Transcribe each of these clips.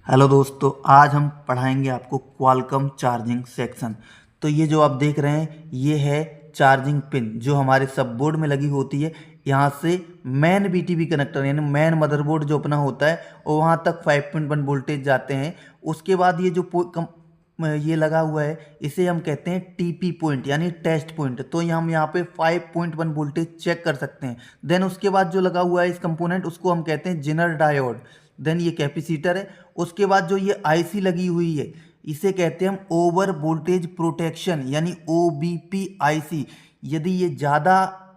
Hello दोस्तों, आज हम पढ़ाएंगे आपको क्वालकॉम चार्जिंग सेक्शन। तो ये जो आप देख रहे हैं ये है चार्जिंग पिन जो हमारे सब बोर्ड में लगी होती है। यहाँ से मेन बीटीबी कनेक्टर यानी मेन मदरबोर्ड जो अपना होता है और वहाँ तक 5.1 वोल्टेज जाते हैं। उसके बाद ये जो ये लगा हुआ है इसे हम कहते हैं टीपी पॉइंट यानी टेस्ट पॉइंट। तो ये हम यहाँ पे 5.1 वोल्टेज चेक कर सकते हैं। देन उसके बाद जो लगा हुआ है इस कंपोनेंट उसको हम कहते हैं जिनर डायोड। देन ये कैपेसिटर है। उसके बाद जो ये आईसी लगी हुई है इसे कहते हैं हम ओवर वोल्टेज प्रोटेक्शन यानी ओबीपी आईसी। यदि ये ज़्यादा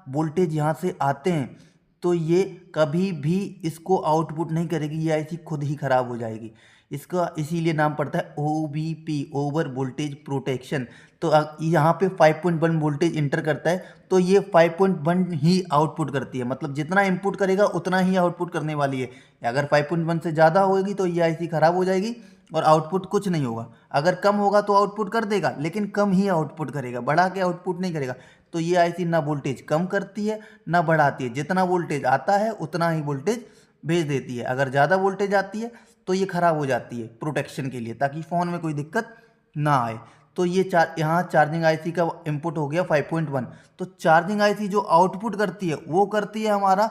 वोल्टेज यहाँ से आते हैं तो ये कभी भी इसको आउटपुट नहीं करेगी, ये आईसी खुद ही खराब हो जाएगी। इसका इसीलिए नाम पड़ता है ओबीपी ओवर वोल्टेज प्रोटेक्शन। तो यहाँ पे 5.1 वोल्टेज इंटर करता है तो ये 5.1 ही आउटपुट करती है, मतलब जितना इनपुट करेगा उतना ही आउटपुट करने वाली है। अगर 5.1 से ज़्यादा होगी तो ये आईसी खराब हो जाएगी और आउटपुट कुछ नहीं होगा। अगर कम होगा तो आउटपुट कर देगा लेकिन कम ही आउटपुट करेगा, बढ़ा के आउटपुट नहीं करेगा। तो ये आईसी ना वोल्टेज कम करती है ना बढ़ाती है, जितना वोल्टेज आता है उतना ही वोल्टेज भेज देती है। अगर ज़्यादा वोल्टेज आती है तो ये ख़राब हो जाती है प्रोटेक्शन के लिए, ताकि फ़ोन में कोई दिक्कत ना आए। तो ये यहाँ चार्जिंग आईसी का इनपुट हो गया 5.1। तो चार्जिंग आईसी जो आउटपुट करती है वो करती है हमारा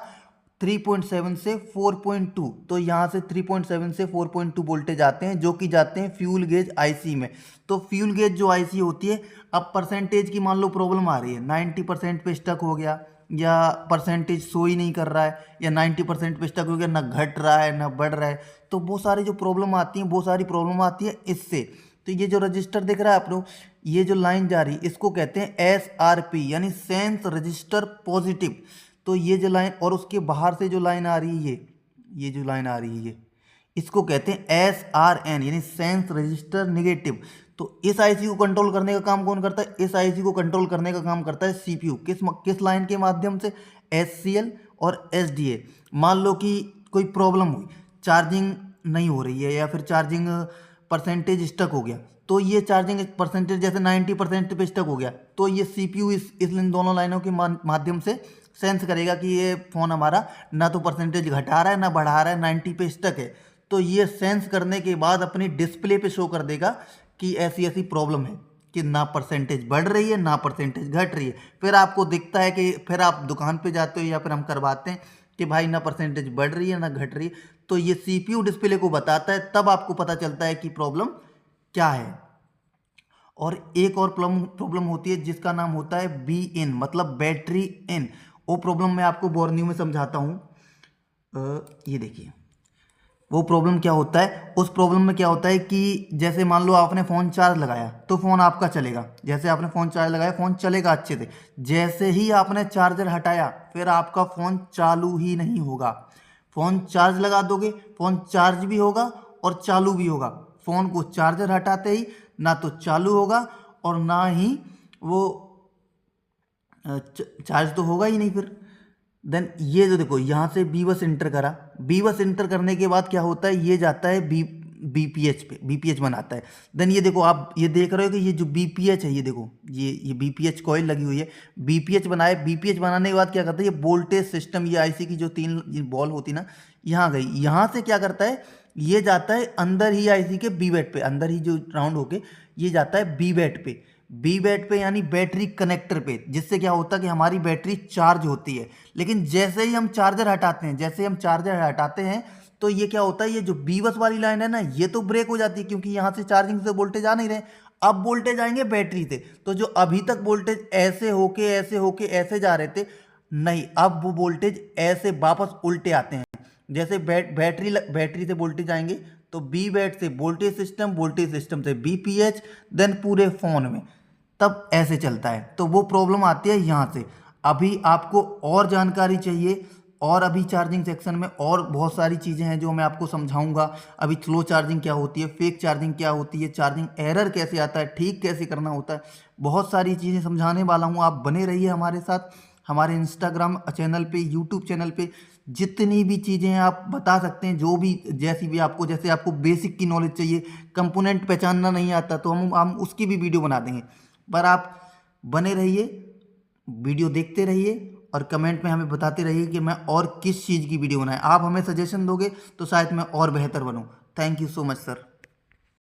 3.7 से 4.2। तो यहाँ से 3.7 से 4.2 वोल्टेज आते हैं जो कि जाते हैं फ्यूल गेज आईसी में। तो फ्यूल गेज जो आईसी होती है, अब परसेंटेज की मान लो प्रॉब्लम आ रही है, 90% पे स्टक हो गया या परसेंटेज शो ही नहीं कर रहा है या 90% पे स्टक हो गया, ना घट रहा है ना बढ़ रहा है। तो वो सारी जो प्रॉब्लम आती हैं वो सारी प्रॉब्लम आती है इससे। तो ये जो रजिस्टर दिख रहा है आप लोग, ये जो लाइन जा रही है इसको कहते हैं SRP यानी सेंस रजिस्टर पॉजिटिव। तो ये जो लाइन और उसके बाहर से जो लाइन आ रही है ये जो लाइन आ रही है ये इसको कहते हैं SRN यानी सेंस रजिस्टर नेगेटिव। तो इस आईसी को कंट्रोल करने का काम कौन करता है? इस आईसी को कंट्रोल करने का काम करता है सीपीयू। किस लाइन के माध्यम से? SCL और SDA। मान लो कि कोई प्रॉब्लम हुई, चार्जिंग नहीं हो रही है या फिर चार्जिंग परसेंटेज स्टक हो गया, तो ये चार्जिंग परसेंटेज जैसे 90% पे स्टक हो गया तो ये सीपीयू इस इन दोनों लाइनों के माध्यम से सेंस करेगा कि ये फ़ोन हमारा ना तो परसेंटेज घटा रहा है ना बढ़ा रहा है, 90 पे स्टक है। तो ये सेंस करने के बाद अपनी डिस्प्ले पे शो कर देगा कि ऐसी ऐसी प्रॉब्लम है कि ना परसेंटेज बढ़ रही है ना परसेंटेज घट रही है। फिर आपको दिखता है कि फिर आप दुकान पे जाते हो या फिर हम करवाते हैं कि भाई ना परसेंटेज बढ़ रही है ना घट रही है। तो ये सीपीयू डिस्प्ले को बताता है, तब आपको पता चलता है कि प्रॉब्लम क्या है। और एक और प्रॉब्लम होती है जिसका नाम होता है BIN मतलब बैटरी इन। वो प्रॉब्लम मैं आपको बोर्नियो में समझाता हूँ। ये देखिए वो प्रॉब्लम क्या होता है। उस प्रॉब्लम में क्या होता है कि जैसे मान लो आपने फ़ोन चार्ज लगाया तो फ़ोन आपका चलेगा, जैसे आपने फ़ोन चार्ज लगाया फ़ोन चलेगा अच्छे से। जैसे ही आपने चार्जर हटाया फिर आपका फ़ोन चालू ही नहीं होगा। फ़ोन चार्ज लगा दोगे फ़ोन चार्ज भी होगा और चालू भी होगा। फ़ोन को चार्जर हटाते ही ना तो चालू होगा और ना ही वो चार्ज तो होगा ही नहीं फिर। देन ये जो देखो यहाँ से बी बस इंटर करा, बी बस इंटर करने के बाद क्या होता है, ये जाता है बीपीएच पे, बीपीएच बनाता है। देन ये देखो आप ये देख रहे हो कि ये जो बीपीएच है, ये देखो ये बीपीएच कॉइल लगी हुई है, बीपीएच बनाए। बीपीएच बनाने के बाद क्या करता है, ये वोल्टेज सिस्टम, ये आईसी की जो 3 बॉल होती ना यहाँ गई, यहाँ से क्या करता है ये जाता है अंदर ही आईसी के बी बैट पे, अंदर ही जो राउंड होके ये जाता है बी बैट पे। बी बैट पे यानी बैटरी कनेक्टर पे, जिससे क्या होता है कि हमारी बैटरी चार्ज होती है। लेकिन जैसे ही हम चार्जर हटाते हैं, जैसे हम चार्जर हटाते हैं तो ये क्या होता है, ये जो बी बस वाली लाइन है ना ये तो ब्रेक हो जाती है क्योंकि यहाँ से चार्जिंग से वोल्टेज आ नहीं रहे। अब वोल्टेज आएंगे बैटरी से। तो जो अभी तक वोल्टेज ऐसे होके ऐसे जा रहे थे, नहीं, अब वो वोल्टेज ऐसे वापस उल्टे आते हैं। जैसे बैटरी से वोल्टेज आएंगे तो बी बैट से वोल्टेज सिस्टम से बीपीएच, देन पूरे फोन में, तब ऐसे चलता है। तो वो प्रॉब्लम आती है यहाँ से। अभी आपको और जानकारी चाहिए और अभी चार्जिंग सेक्शन में और बहुत सारी चीज़ें हैं जो मैं आपको समझाऊंगा। अभी स्लो चार्जिंग क्या होती है, फेक चार्जिंग क्या होती है, चार्जिंग एरर कैसे आता है, ठीक कैसे करना होता है, बहुत सारी चीज़ें समझाने वाला हूँ। आप बने रहिए हमारे साथ। हमारे इंस्टाग्राम चैनल पे, यूट्यूब चैनल पे जितनी भी चीज़ें हैं आप बता सकते हैं, जो भी जैसी भी आपको, जैसे आपको बेसिक की नॉलेज चाहिए, कंपोनेंट पहचानना नहीं आता तो हम उसकी भी वीडियो बना देंगे। पर आप बने रहिए, वीडियो देखते रहिए और कमेंट में हमें बताते रहिए कि मैं और किस चीज़ की वीडियो बनाएं। आप हमें सजेशन दोगे तो शायद मैं और बेहतर बनूं। Thank you so much sir.